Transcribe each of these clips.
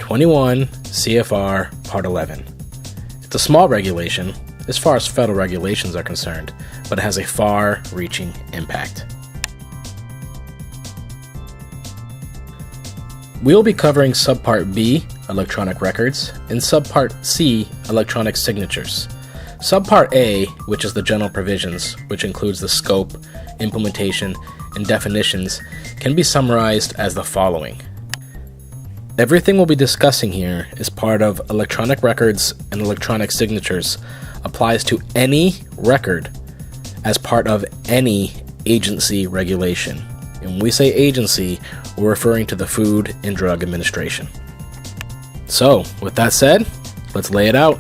21 CFR Part 11. It's a small regulation as far as federal regulations are concerned, but it has a far-reaching impact. We'll be covering Subpart B, electronic records, and Subpart C, electronic signatures. Subpart A, which is the general provisions, which includes the scope, implementation, and definitions, can be summarized as the following. Everything we'll be discussing here is part of electronic records and electronic signatures, applies to any record as part of any agency regulation. And when we say agency, we're referring to the Food and Drug Administration. So, with that said, let's lay it out.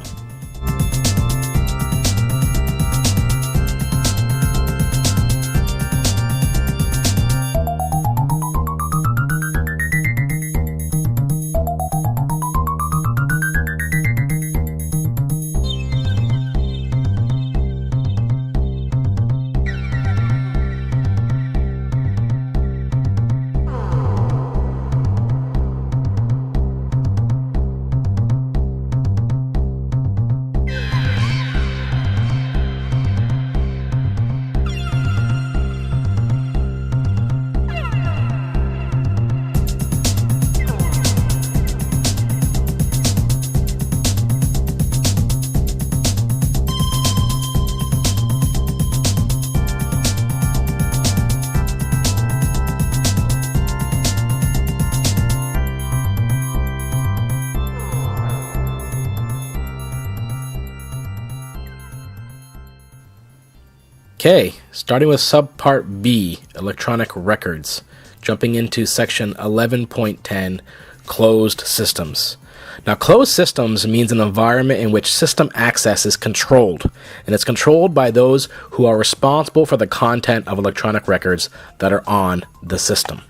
Okay, starting with Subpart B, electronic records, jumping into section 11.10, closed systems. Now, closed systems means an environment in which system access is controlled, and it's controlled by those who are responsible for the content of electronic records that are on the system.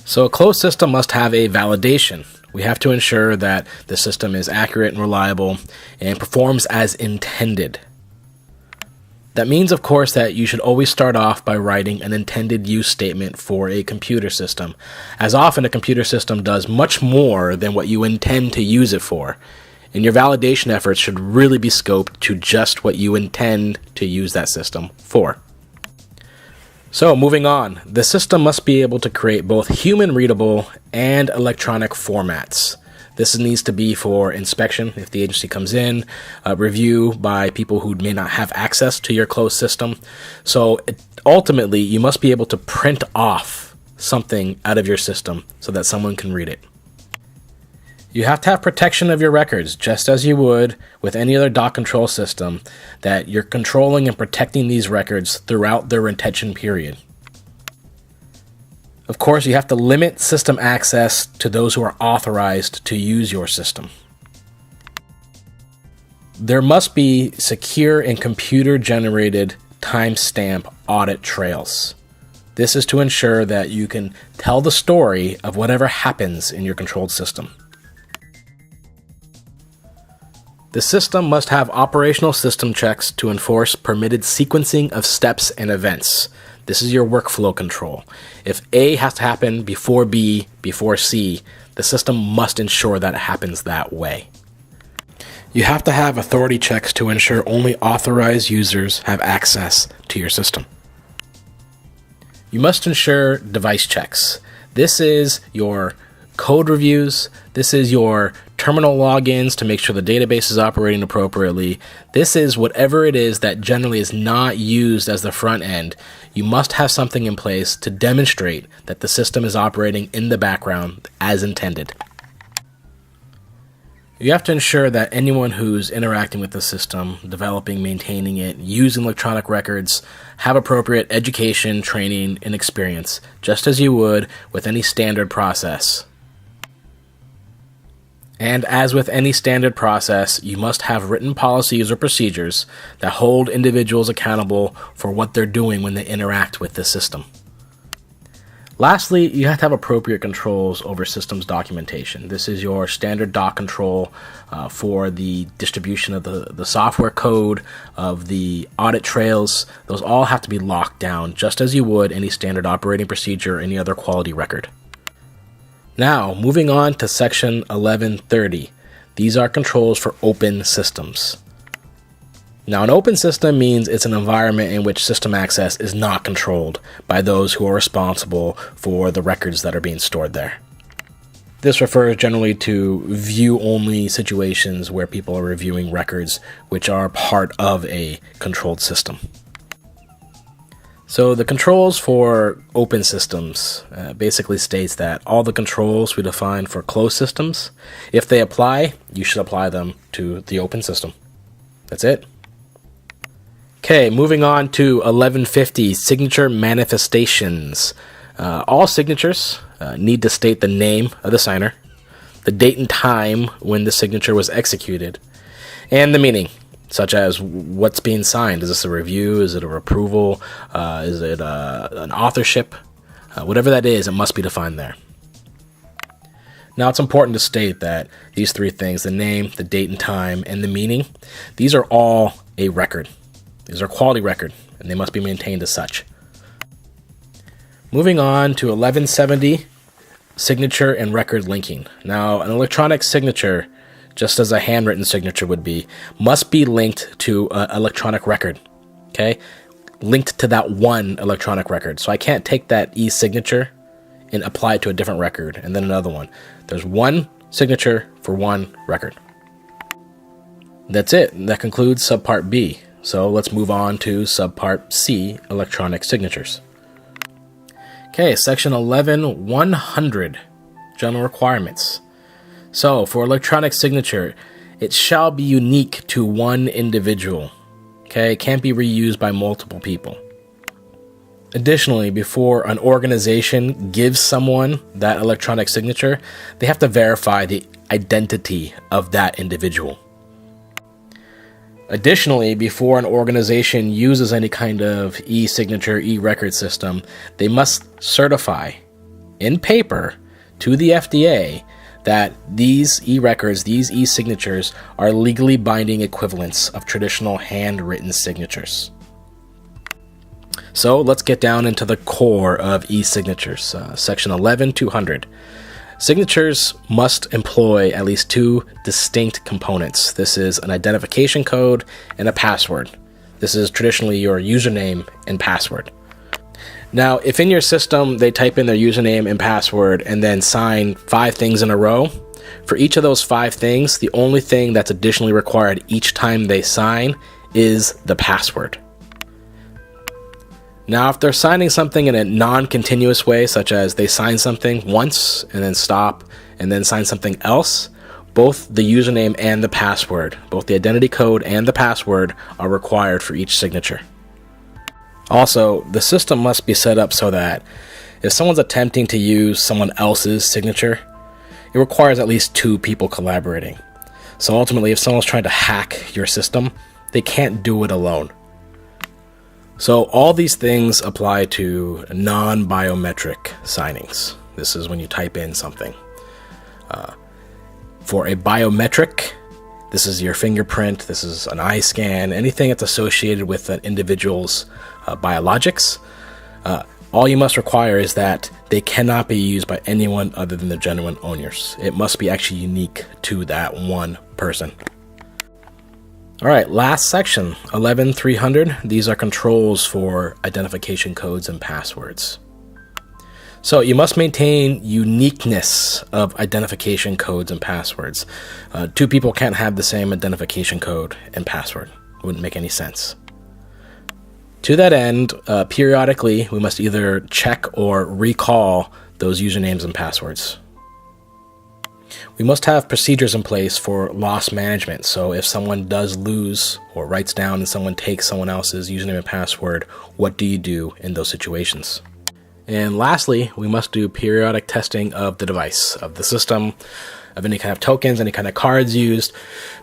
So a closed system must have a validation. We have to ensure that the system is accurate and reliable and performs as intended. That means, of course, that you should always start off by writing an intended use statement for a computer system, as often a computer system does much more than what you intend to use it for, and your validation efforts should really be scoped to just what you intend to use that system for. So, moving on, the system must be able to create both human-readable and electronic formats. This needs to be for inspection if the agency comes in, review by people who may not have access to your closed system. So ultimately, you must be able to print off something out of your system so that someone can read it. You have to have protection of your records, just as you would with any other doc control system, that you're controlling and protecting these records throughout their retention period. Of course, you have to limit system access to those who are authorized to use your system. There must be secure and computer-generated timestamp audit trails. This is to ensure that you can tell the story of whatever happens in your controlled system. The system must have operational system checks to enforce permitted sequencing of steps and events. This is your workflow control. If A has to happen before B, before C, the system must ensure that it happens that way. You have to have authority checks to ensure only authorized users have access to your system. You must ensure device checks. This is your code reviews. This is your terminal logins to make sure the database is operating appropriately. This is whatever it is that generally is not used as the front end. You must have something in place to demonstrate that the system is operating in the background as intended. You have to ensure that anyone who's interacting with the system, developing, maintaining it, using electronic records, have appropriate education, training, and experience, just as you would with any standard process. And as with any standard process, you must have written policies or procedures that hold individuals accountable for what they're doing when they interact with the system. Lastly, you have to have appropriate controls over systems documentation. This is your standard doc control for the distribution of the software code, of the audit trails. Those all have to be locked down, just as you would any standard operating procedure or any other quality record. Now, moving on to section 1130. These are controls for open systems. Now, an open system means it's an environment in which system access is not controlled by those who are responsible for the records that are being stored there. This refers generally to view-only situations where people are reviewing records which are part of a controlled system. So the controls for open systems basically states that all the controls we define for closed systems, if they apply, you should apply them to the open system. That's it. Okay, moving on to 1150, signature manifestations. All signatures need to state the name of the signer, the date and time when the signature was executed, and the meaning, such as what's being signed. Is this a review? Is it a approval? Is it an authorship? Whatever that is, it must be defined there. Now, it's important to state that these three things, the name, the date and time, and the meaning, these are all a record. These are quality record, and they must be maintained as such. Moving on to 1170, signature and record linking. Now, an electronic signature, just as a handwritten signature would be, must be linked to an electronic record, okay? Linked to that one electronic record. So I can't take that e-signature and apply it to a different record and then another one. There's one signature for one record. That's it. That concludes subpart B. So let's move on to subpart C, electronic signatures. Okay, section 11-100, general requirements. So, for electronic signature, it shall be unique to one individual. Okay, it can't be reused by multiple people. Additionally, before an organization gives someone that electronic signature, they have to verify the identity of that individual. Additionally, before an organization uses any kind of e-signature, e-record system, they must certify in paper to the FDA that these e-records, these e-signatures, are legally binding equivalents of traditional handwritten signatures. So let's get down into the core of e-signatures, section 11-200. Signatures must employ at least two distinct components. This is an identification code and a password. This is traditionally your username and password. Now, if in your system they type in their username and password and then sign 5 things in a row, for each of those 5 things, the only thing that's additionally required each time they sign is the password. Now, if they're signing something in a non-continuous way, such as they sign something once and then stop and then sign something else, both the username and the password, both the identity code and the password, are required for each signature. Also, the system must be set up so that if someone's attempting to use someone else's signature, it requires at least 2 people collaborating. So ultimately, if someone's trying to hack your system, they can't do it alone. So all these things apply to non-biometric signings. This is when you type in something. For a biometric, this is your fingerprint, this is an eye scan, anything that's associated with an individual's biologics. All you must require is that they cannot be used by anyone other than the genuine owners. It must be actually unique to that one person. All right, last section, 11-300. These are controls for identification codes and passwords. So you must maintain uniqueness of identification codes and passwords. 2 people can't have the same identification code and password. It wouldn't make any sense. To that end, periodically, we must either check or recall those usernames and passwords. We must have procedures in place for loss management. So if someone does lose or writes down and someone takes someone else's username and password, what do you do in those situations? And lastly, we must do periodic testing of the device, of the system, of any kind of tokens, any kind of cards used.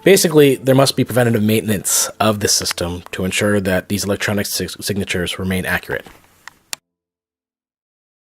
Basically, there must be preventative maintenance of the system to ensure that these electronic signatures remain accurate.